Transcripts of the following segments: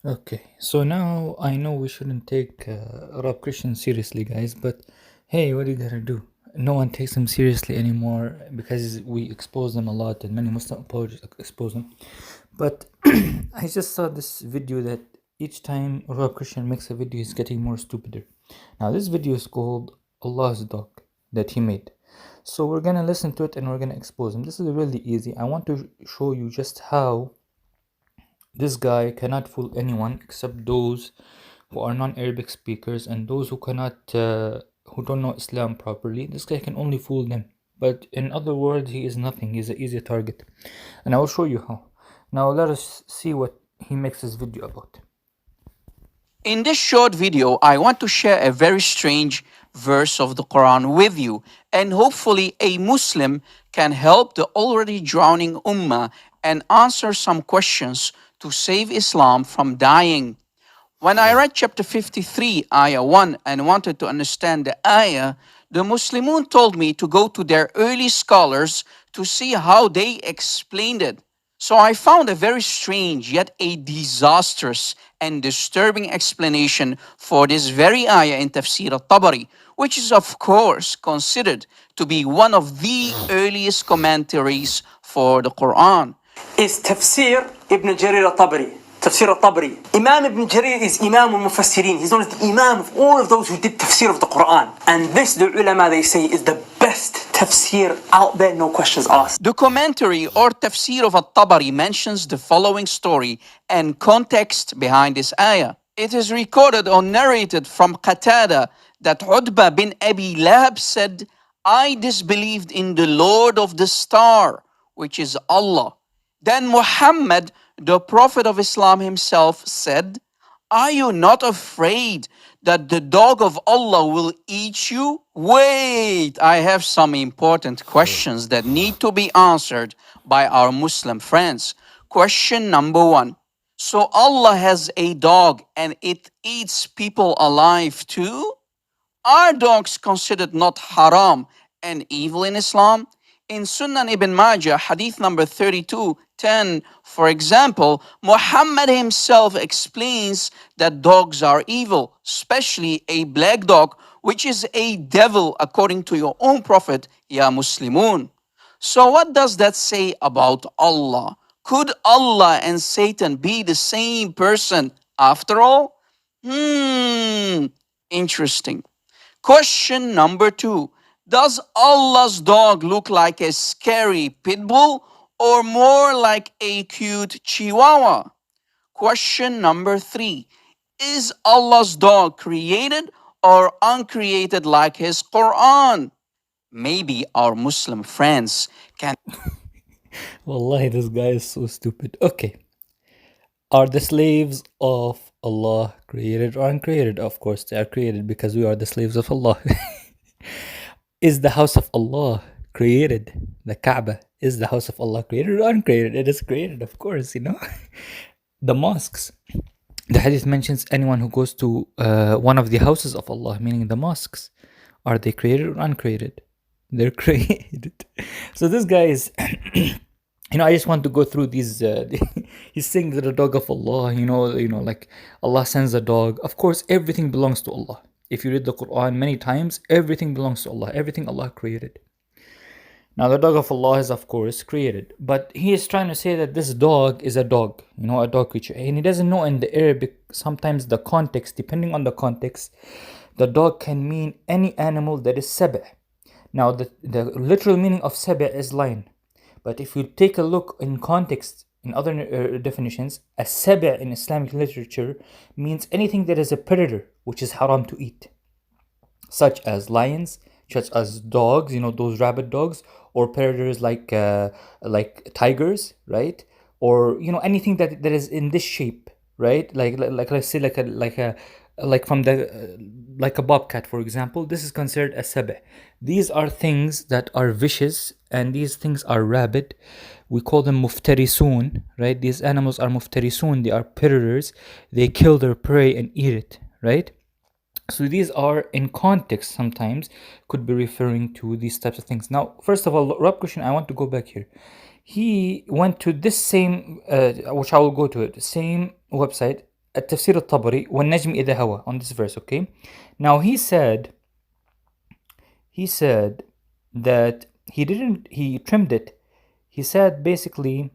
Okay, so now I know we shouldn't take Arab Christians seriously, guys, but hey, what are you gonna do? No one takes them seriously anymore because we expose them a lot and many Muslim apologists expose them. But I just saw this video that each time Arab Christian makes a video, he's getting more stupider. Now, this video is called Allah's Dog that he made. So we're gonna listen to it and we're gonna expose him. This is really easy. I want to show you just how this guy cannot fool anyone except those who are non-Arabic speakers and those who don't know Islam properly. This guy can only fool them. But in other words, he is nothing. He's an easy target. And I will show you how. Now let us see what he makes this video about. In this short video, I want to share a very strange verse of the Quran with you, and hopefully a Muslim can help the already drowning Ummah and answer some questions to save Islam from dying. When I read chapter 53, ayah 1, and wanted to understand the ayah, the Muslimun told me to go to their early scholars to see how they explained it. So I found a very strange yet a disastrous and disturbing explanation for this very ayah in Tafsir al-Tabari, which is of course considered to be one of the earliest commentaries for the Quran. Is Tafsir Ibn Jarir al-Tabari. Tafsir al-Tabari. Imam Ibn Jarir is Imam al-Mufassirin. He's known as the Imam of all of those who did Tafsir of the Quran. And this, the ulama, they say, is the best Tafsir out there, no questions asked. The commentary or Tafsir of al-Tabari mentions the following story and context behind this ayah. It is recorded or narrated from Qatada that Utbah bin Abi Lahab said, I disbelieved in the Lord of the Star, which is Allah. Then Muhammad, the Prophet of Islam himself, said, Are you not afraid that the dog of Allah will eat you? Wait, I have some important questions that need to be answered by our Muslim friends. Question number 1. So Allah has a dog and it eats people alive too? Are dogs considered not haram and evil in Islam? In Sunan ibn Majah, hadith number 3210, for example, Muhammad himself explains that dogs are evil, especially a black dog, which is a devil according to your own prophet, Ya Muslimun. So what does that say about Allah? Could Allah and Satan be the same person after all? Interesting. Question number 2. Does Allah's dog look like a scary pit bull or more like a cute chihuahua? Question number 3. Is Allah's dog created or uncreated like his Quran? Maybe our Muslim friends can. Wallahi, this guy is so stupid. Okay. Are the slaves of Allah created or uncreated? Of course, they are created because we are the slaves of Allah. Is the house of Allah created? The Kaaba, is the house of Allah created or uncreated? It is created, of course, you know. The mosques. The hadith mentions anyone who goes to one of the houses of Allah, meaning the mosques. Are they created or uncreated? They're created. So this guy is, I just want to go through these. He's saying that the dog of Allah, like Allah sends a dog. Of course, everything belongs to Allah. If you read the Quran many times, everything belongs to Allah. Everything Allah created. Now, the dog of Allah is, of course, created. But he is trying to say that this dog is a dog, a dog creature. And he doesn't know in the Arabic, sometimes the context, depending on the context, the dog can mean any animal that is sab'. Now, the literal meaning of sab' is lion. But if you take a look in context, in other definitions, a sab' in Islamic literature means anything that is a predator, which is haram to eat, such as lions, such as dogs, those rabid dogs, or predators like tigers, right? Or anything that is in this shape, right? Like let's say like from the like a bobcat, for example. This is considered a sab'. These are things that are vicious, and these things are rabid. We call them muftarisun, right? These animals are muftarisun. They are predators. They kill their prey and eat it, right? So these are, in context, sometimes could be referring to these types of things. Now, first of all, Rob Christian, I want to go back here. He went to this same, which I will go to it, same website, التفسير الطبري والنجم إذا هوى on this verse, okay? Now he said that he trimmed it. He said basically,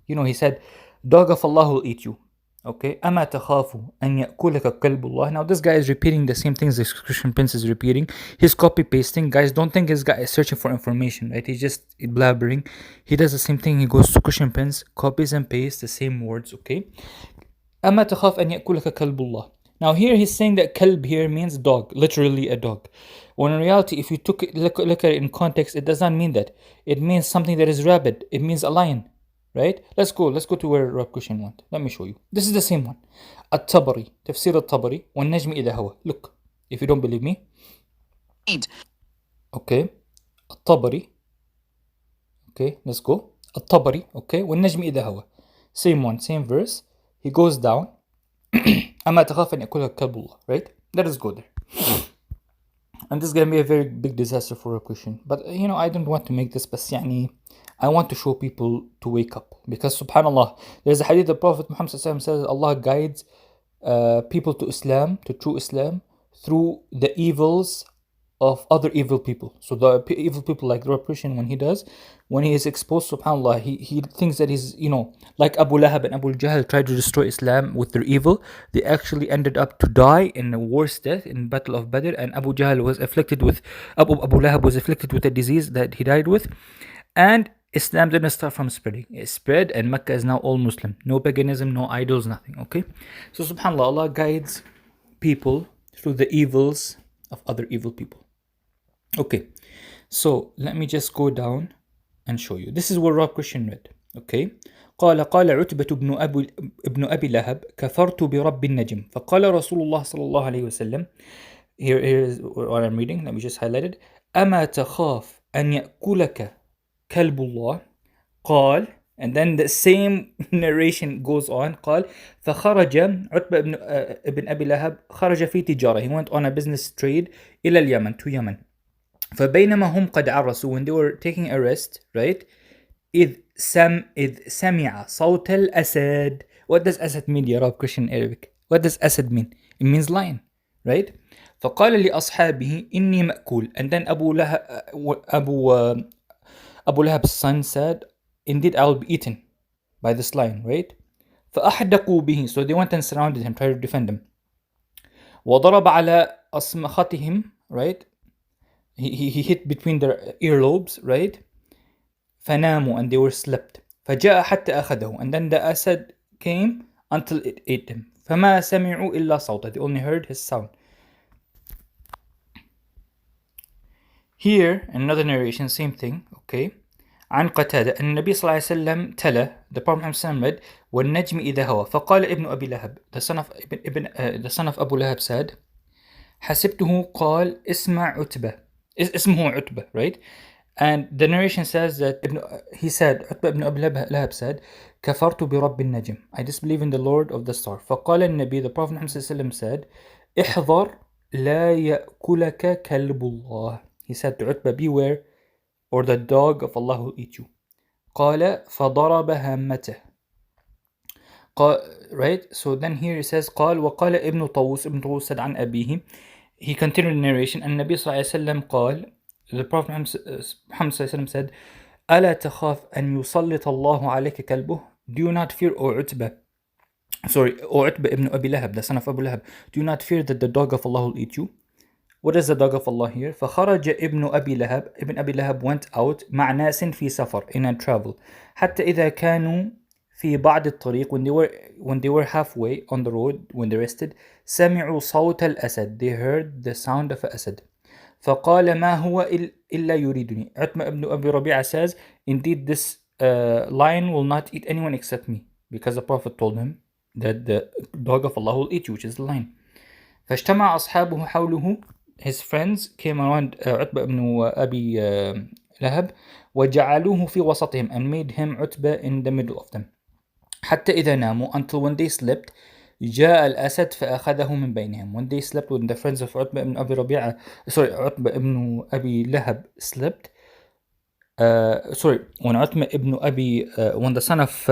he said, dog of Allah will eat you. Okay, أما تخاف أن يأكلك كلب الله. Now this guy is repeating the same things this Christian prince is repeating. He's copy pasting. Guys, don't think this guy is searching for information, right? He's just blabbering. He does the same thing. He goes to Christian prince, copies and pastes the same words. Okay. أما تخاف أن يأكلك كلب الله. Now here he's saying that kalb here means dog, literally a dog. When in reality, if you look at it in context, it does not mean that. It means something that is rabid. It means a lion. Right? Let's go to where Rob Cushion went. Let me show you. This is the same one. الطبري, تفسير الطبري والنجم إذا هوى. Look, if you don't believe me. Okay. الطبري. Okay, let's go. الطبري. Okay, والنجم إذا هوى. Same one, same verse. He goes down. أما تخاف أن يأكلك كلب الله. Right? Let us go there. And this is going to be a very big disaster for Rob Cushion. But I don't want to make this, بس يعني I want to show people to wake up, because subhanallah, there's a hadith the Prophet Muhammad says Allah guides people to Islam, to true Islam, through the evils of other evil people. So the evil people, like the repression, when he is exposed, subhanallah, he thinks that he's, like Abu Lahab and Abu Jahl tried to destroy Islam with their evil. They actually ended up to die in a worse death in Battle of Badr, and Abu Lahab was afflicted with a disease that he died with. And Islam didn't start from spreading. It spread, and Mecca is now all Muslim. No paganism, no idols, nothing. Okay? So subhanAllah, Allah guides people through the evils of other evil people. Okay. So let me just go down and show you. This is what Rob Christian read. Okay. قال عتبة ابن أبي لهب كفرت برب النجم فقال رسول الله صلى الله عليه وسلم. Here is what I'm reading. Let me just highlight it. أما تخاف أن يأكلك كلب الله قال, and then the same narration goes on. قال فخرج عتبة ابن أبي لهب خرج في تجارة. He went on a business trade إلى اليمن, to Yemen. فبينما هم قد عرسوا, when they were taking a rest, right? إذ سمع صوت الأسد. What does أسد mean, يا رب Christian Arabic? What does أسد mean? It means lion, right? فقال لأصحابه إني مأكول. And then Abu Lahab's son said, indeed I will be eaten by this lion, right? فأحدقوا به. So they went and surrounded him, tried to defend him. وضرب على أصمختهم, right? He hit between their earlobes, right? فناموا, and they were slept. فجاء حتى أخذه. And then the Asad came until it ate him. فما سمعوا إلا صوته. They only heard his sound. Here, another narration, same thing, okay. عن قتادة أن النبي صلى الله عليه وسلم تلا, the Prophet Muhammad read, والنجم إذا هوى فقال ابن أبي لهب, the son of Abu Lahab said, حسبته قال اسمع عتبة, اسمه عتبة, right? And the narration says that he said, عتبة ibn Abi Lahab said, كفرت برب النجم, I disbelieve in the Lord of the star. فقال النبي, the Prophet Muhammad said, احذر لا يأكلك كلب الله. He said to Utbah, beware, or the dog of Allah will eat you. قال فضرب هامته. Right? So then here it says قال وقال ابن طووس said عن أبيه. He continued the narration. And Nabi صلى الله عليه وسلم قال, the Prophet Muhammad صلى الله عليه وسلم said, ألا تخاف أن يسلط الله عليك كلبه. Do you not fear, O Utbah, O Utbah ibn Abi Lahab, the son of Abu Lahab, do you not fear that the dog of Allah will eat you? What is the dog of Allah here? فخرج ابن أبي لهب. Ibn Abi Lahab went out مع ناس في سفر, in a travel. حتى إذا كانوا في بعض الطريق, when they were halfway on the road, when they rested, سمعوا صوت الأسد. They heard the sound of أسد. فقال ما هو إلا يريدني. عتبة ibn Abi Rabi'ah says, indeed this lion will not eat anyone except me, because the Prophet told him that the dog of Allah will eat you, which is the lion. فاجتمع أصحابه حوله. His friends came around Utbah ibn Abi Lahab وجعلوه في وسطهم, and made him Utbah in the middle of them. حتى إذا ناموا, until when they slept, جاء الأسد فأخذه من بينهم. When they slept, when the friends of Utbah ibn Abi Rabi'ah, Utbah ibn Abi Lahab slept, when Utbah ibn Abi, when the son of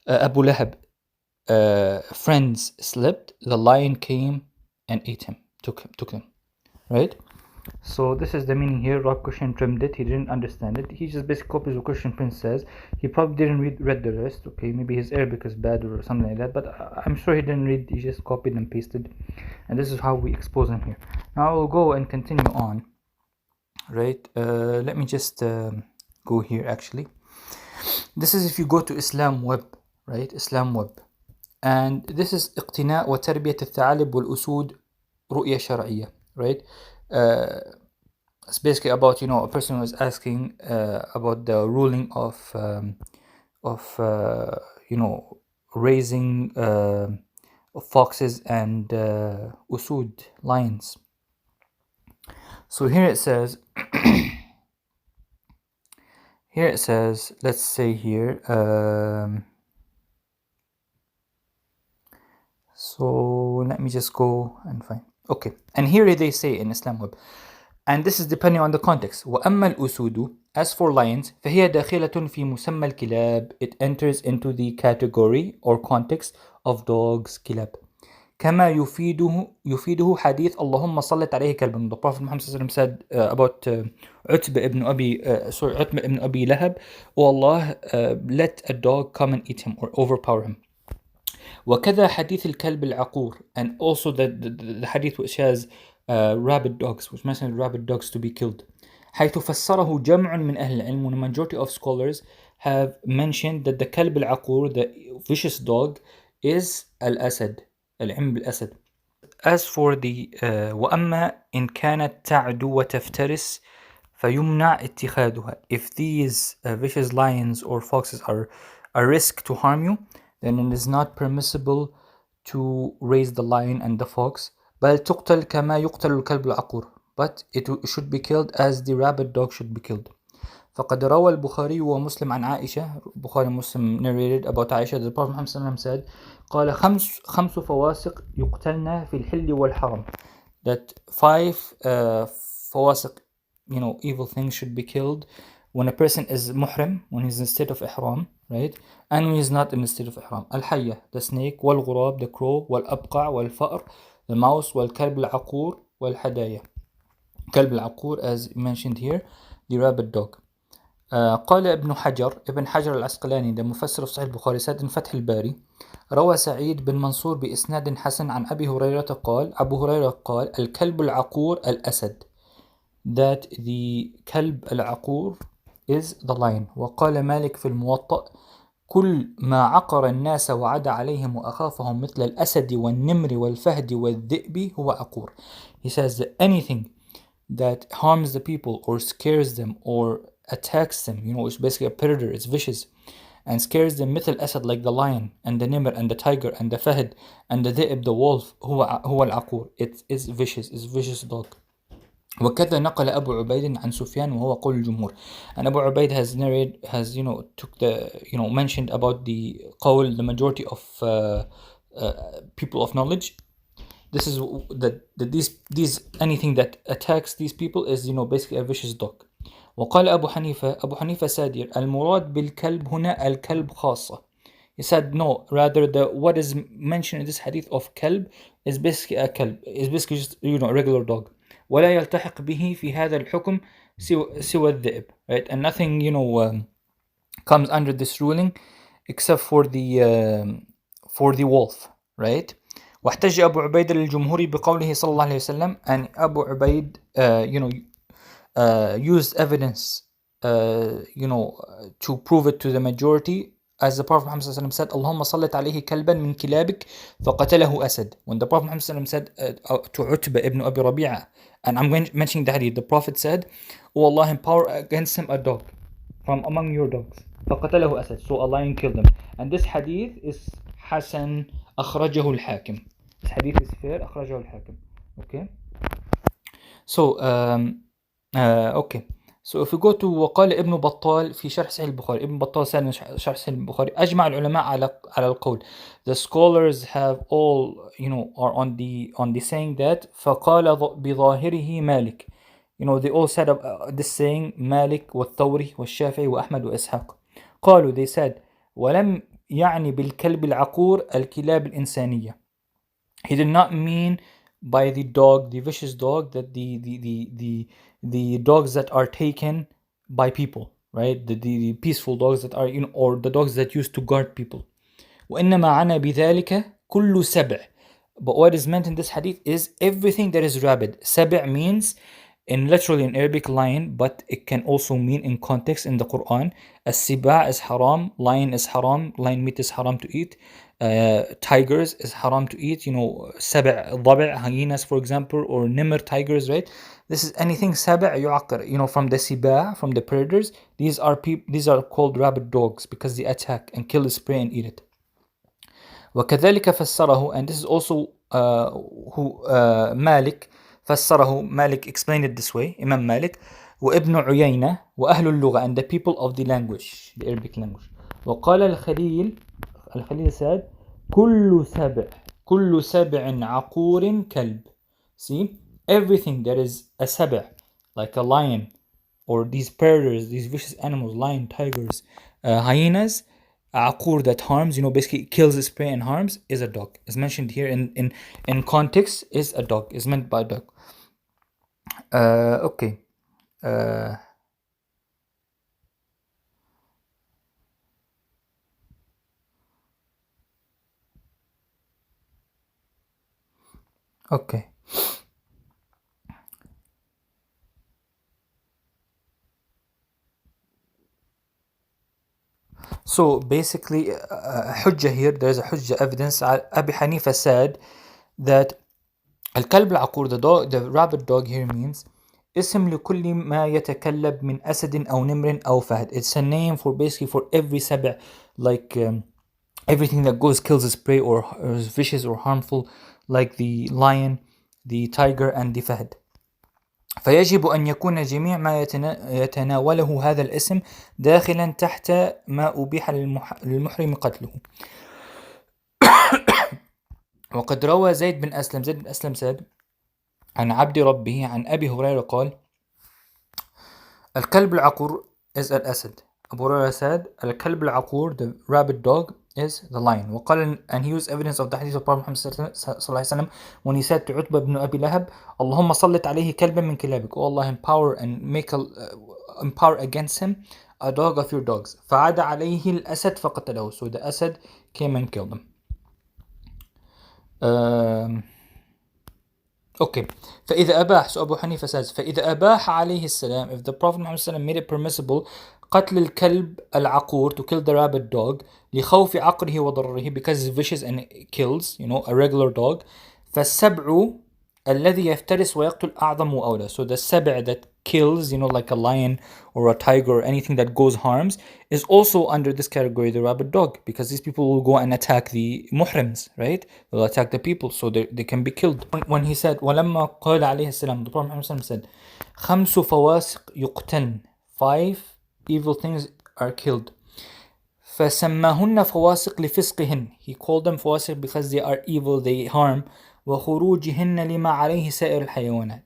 Abu Lahab friends slept, the lion came and ate him, took them, right? So this is the meaning here. Rob Christian trimmed it. He didn't understand it. He just basically copies what Christian Prince says. He probably didn't read the rest. Okay, maybe his Arabic is bad or something like that. But I'm sure he didn't read. He just copied and pasted. And this is how we expose him here. Now I will go and continue on. Right. Let me just go here actually. This is if you go to Islam Web. Right. Islam Web. And this is اقتناء وتربية الثعالب والأسود رؤية شرعية. Right. It's basically about, you know, a person was asking about the ruling of you know, raising foxes and usud, lions. So here it says let's say here so let me just go and find. Okay, and here they say in Islam Web, and this is depending on the context. وَأَمَّا الْأُسُودُ, as for lions, فَهِيَ دَاخِلَةٌ فِي مُسَمَّى الْكِلَابِ, it enters into the category or context of dogs, كلاب. كما يفيده حديث اللهم صلت عليه كلب. The Prophet Muhammad said about عتبة ibn Abi Lahab, oh Allah, let a dog come and eat him or overpower him. وكذا حديث الكلب العقور, and also the hadith which has rabid dogs, which mentions rabid dogs to be killed. حيث فسره جمع من أهل العلم, when a majority of scholars have mentioned that the كلب العقور, the vicious dog, is الأسد, العم بالأسد. As for the وأما إن كانت تعدو وتفترس فيمنع اتخاذها, if these vicious lions or foxes are a risk to harm you, then it is not permissible to raise the lion and the fox. بل تقتل كما يقتل الكلب العقور, but it should be killed as the rabid dog should be killed. فقد روى البخاري ومسلم عن عائشة, Bukhari and Muslim narrated about Aisha, the Prophet Muhammad said, قال خمس فواسق يقتلن في الحل والحرم, that 5 فواسق, you know, evil things should be killed when a person is muhrim, when he's in a state of ihram, right, and when he's not in a state of ihram. الحية, the snake, والغراب, the crow, والأبقع, والفأر, the mouse, والكلب العقور, والحدايا. كلب العقور, as mentioned here, the rabid dog. قال ابن حجر العسقلاني, the مفسر of صحيح البخاري, said in فتح الباري, روى سعيد بن منصور بإسناد حسن عن أبي هريرة قال, أبو هريرة قال, الكلب العقور الأسد, that the كلب العقور is the lion. وقال مالك في الموطأ, كل ما عقر الناس وعدا عليهم وأخافهم مثل الأسد والنمر والفهد والذئب هو عقور. He says that anything that harms the people or scares them or attacks them, you know, it's basically a predator, it's vicious, and scares them, مثل الأسد, like the lion and the nimr and the tiger and the fahd and the dhi'b, the wolf, هو العقور, it is vicious, it's vicious dog. وكذا نقل أبو عبيد عن سفيان وهو قول الجمهور, and Abu Ubaid has narrated, has, you know, took the, you know, mentioned about the qawl, the majority of people of knowledge. This is that these anything that attacks these people is, you know, basically a vicious dog. وقال أبو حنيفة said here, المراد بالكلب هنا الكلب خاصة. He said no, rather the what is mentioned in this hadith of kalb is basically a kalb, is basically just, you know, a regular dog. ولا يلتحق به في هذا الحكم سوى الذئب, right, and nothing, you know, comes under this ruling except for the wolf, right. واحتج أبو عبيد للجمهور بقوله صلى الله عليه وسلم, and Abu Ubaid you know, used evidence you know, to prove it to the majority, as the Prophet Muhammad said, اللهم صلت عليه كلبا من كلابك فقتله أسد. When the Prophet Muhammad said to Utbah ibn Abi Rabi'ah, and I'm mentioning the hadith, the Prophet said, oh Allah, empower against him a dog from among your dogs, فقتله أسد, so a lion killed him. And this hadith is حسن أخرجه الحاكم. This hadith is fair, أخرجه الحاكم. Okay, so okay, so if we go to وقال ابن بطال في شرح صحيح البخاري, Ibn Battal said in شرح صحيح البخاري, أجمع العلماء على القول, the scholars have all, you know, are on the saying that فقال بظاهره مالك, you know, they all said this saying, مالك والثوري والشافعي وأحمد وإسحاق. قالوا, they said, ولم يعني بالكلب العقور الكلاب الإنسانية. He did not mean by the dog, the vicious dog, that the dogs that are taken by people, right? The peaceful dogs that are, or the dogs that used to guard people. وإنما عنا بذلك كل سبع. But what is meant in this hadith is everything that is rabid. سبع means in literally in Arabic lion, but it can also mean in context in the Quran. As-siba is haram, lion is haram, lion meat is haram to eat. Tigers is haram to eat. سبع ضبع, hyenas for example, or nimr tigers, right? This is anything سبع يعقر, from the siba, from the predators. These are called rabid dogs because they attack and kill its prey and eat it. وكذلك فسره, and this is also who Malik فسره. Malik explained it this way, Imam Malik, وابن عيينة وأهل اللغة, and the people of the language, the Arabic language. وقال الخليل said كل سبع عقور كلب. See, everything that is a سبع, like a lion, or these predators, these vicious animals, lion, tigers, hyenas, عقور that harms, basically kills its prey and harms, is a dog. Is mentioned here in context, is a dog, is meant by dog. Okay. Okay. So basically, hujjah here, there's a hujjah evidence. Abi Hanifa said that الكلب العقور, the rabid dog here means اسم لكل ما يتكلب من أسد أو نمر أو فهد. It's a name for basically for every سبع, like everything that goes kills its prey or is vicious or harmful, like the lion, the tiger, and the fahd. فيجب أن يكون جميع ما يتناوله هذا الاسم داخلا تحت ما أبيح للمحرم قتله. وقد روى زيد بن أسلم said عن عبد ربه عن أبي هريرة قال الكلب العقور is الأسد. Abu Hurairah said الكلب العقور, the rabid dog, is the lion. وقال, and he used evidence of the hadith of Prophet Muhammad صلى الله عليه وسلم when he said to Utbah ibn Abi Lahab, اللهم صلت عليه كلبا من كلابك. Oh Allah, empower and empower against him a dog of your dogs. فعاد عليه الأسد فقتله. So the Asad came and killed him. Okay, فإذا أباح, so Abu Hanifa says, فإذا أباح عليه السلام, if the Prophet Muhammad made it permissible, قتل الكلب العقور, to kill the rabid dog, لخوف عقره وضرره, because it's vicious and it kills, a regular dog, فالسبع الذي يفترس ويقتل أعظم وأولى. So the سبع that kills, like a lion or a tiger or anything that goes harms, is also under this category, the rabid dog, because these people will go and attack the muhrims, right? They'll attack the people, so they can be killed. When he said, وَلَمَّا قَالَ عَلَيْهِ السَّلَامُ, the Prophet Muhammad said, خَمْسُ فَوَاسِقْ يُقْتَلْن, 5 evil things are killed. فَسَمَّاهُنَّ فَوَاسِقْ لِفِسْقِهِنْ, he called them فواسق because they are evil, they harm. وَخُرُوجِهِنَّ لِمَا عَلَيْهِ سَائِرُ الْحَيَوَانَاتِ,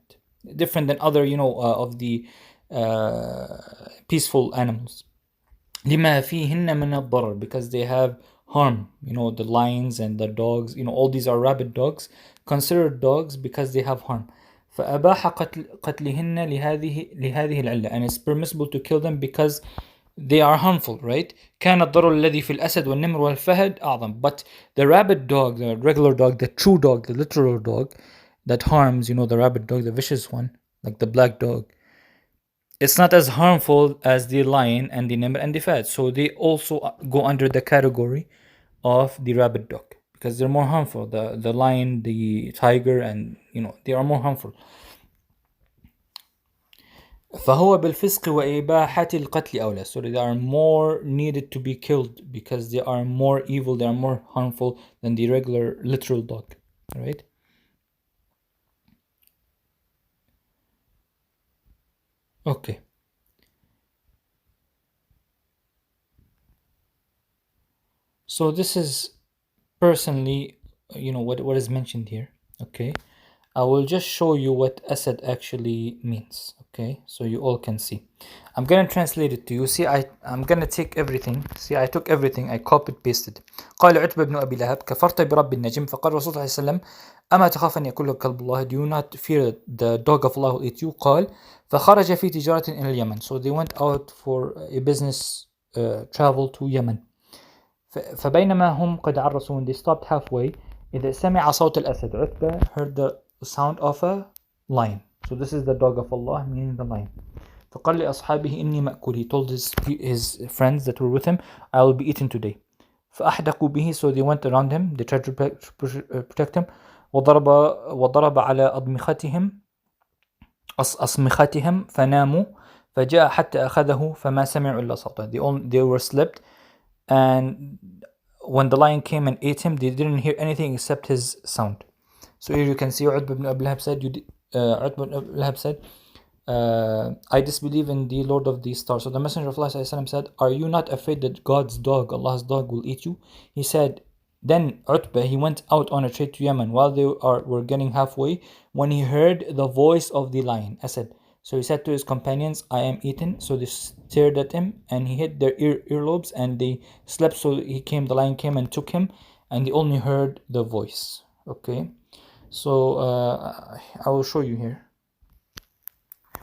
different than other, of the peaceful animals. لِمَا فِيهِنَّ مِنَ الضَّرَرِ, because they have harm. The lions and the dogs, all these are rabid dogs, considered dogs because they have harm. فأباح قتلهن لهذه العلة, and it's permissible to kill them because they are harmful, right? كان الضرر الذي في الأسد والنمر والفهد أعظم. But the rabid dog, the regular dog, the true dog, the literal dog that harms, the rabid dog, the vicious one, like the black dog, it's not as harmful as the lion and the nimr and the fahd. So they also go under the category of the rabid dog because they're more harmful. The lion, the tiger, and they are more harmful. فهو بالفسق وإباحة القتل أولى. So they are more needed to be killed because they are more evil, they are more harmful than the regular literal dog. Right? Okay. So this is personally, what is mentioned here. Okay. I will just show you what Asad actually means, okay? So you all can see. I'm gonna translate it to you. See, I'm gonna take everything. See, I took everything, I copied pasted. قال عتبة بن أبي لهب كفرت برب النجم فقال الرسول صلى الله عليه وسلم أما تخاف أن يأكلك كلب الله, do you not fear the dog of Allah will eat you? قال فخرج في تجارة إلى اليمن. So they went out for a business travel to Yemen. فبينما هم قد عرسوا, when they stopped halfway, إذا سمع صوت الأسد, عتبة heard the sound of a lion. So this is the dog of Allah, meaning the lion. فقال لأصحابه إني مأكول. He told his friends that were with him, I will be eaten today. فأحدقوا به, so they went around him, they tried to protect him. وضرب على أصمختهم فناموا فجاء حتى أخذه فما سمعوا إلا صوته. They were slept, and when the lion came and ate him, they didn't hear anything except his sound. So here you can see Utbah ibn Abi Lahab said, Utbah ibn Abi Lahab said, I disbelieve in the Lord of the stars. So the Messenger of Allah said, are you not afraid that God's dog, Allah's dog, will eat you? He said, then Utbah, he went out on a trade to Yemen while they were getting halfway, when he heard the voice of the lion, Asad. So he said to his companions, I am eaten. So they stared at him, and he hit their earlobes, and they slept. So the lion came and took him, and they only heard the voice. Okay, so I will show you here.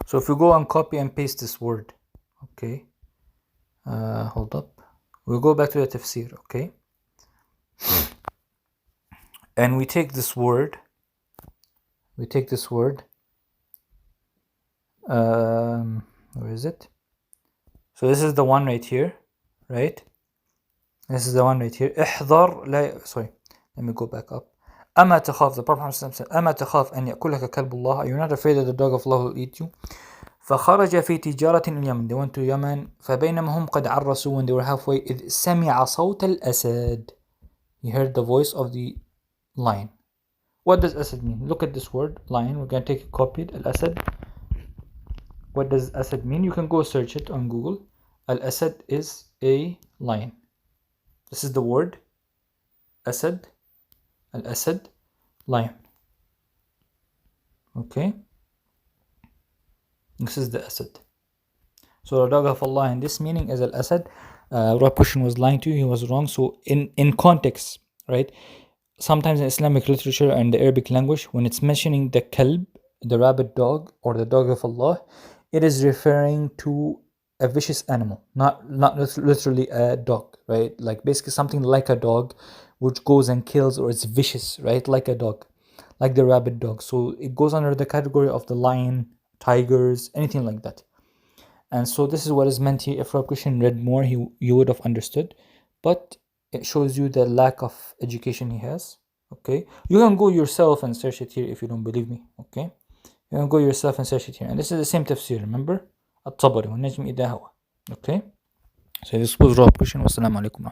So if you go and copy and paste this word, okay, hold up, we'll go back to the tafsir, okay, and we take this word, where is it? So this is the one right here, right? This is the one right here. Sorry, let me go back up. أما تخاف, the Prophet said, أما تخاف أن يأكلك كلب الله, are you not afraid that the dog of Allah will eat you? فخرج في تجارة اليمن, they went to Yemen. فبينما هم قد عرسوا, when they were halfway, إذ سمع صوت الأسد, he heard the voice of the lion. What does Asad mean? Look at this word, lion. We're going to take a copy, Al-Asad. What does Asad mean? You can go search it on Google. Al-Asad is a lion. This is the word, Asad, Al-Asad, lion. Okay, this is the Asad. So the dog of Allah in this meaning is Al-Asad. Rob Kushan was lying to you, he was wrong. So in context, right, sometimes in Islamic literature and the Arabic language, when it's mentioning the kalb, the rabid dog, or the dog of Allah, it is referring to a vicious animal, not literally a dog, right? Like basically something like a dog, which goes and kills, or it's vicious, right? Like a dog, like the rabid dog. So it goes under the category of the lion, tigers, anything like that. And so this is what is meant here. If Rob Christian read more, you would have understood, but it shows you the lack of education he has. Okay, you can go yourself and search it here if you don't believe me. Okay, you can go yourself and search it here, and this is the same tafsir, remember, الطبري والنجم إذا هوى. Okay, so this was Rob Christian. Wassalamu alaikum.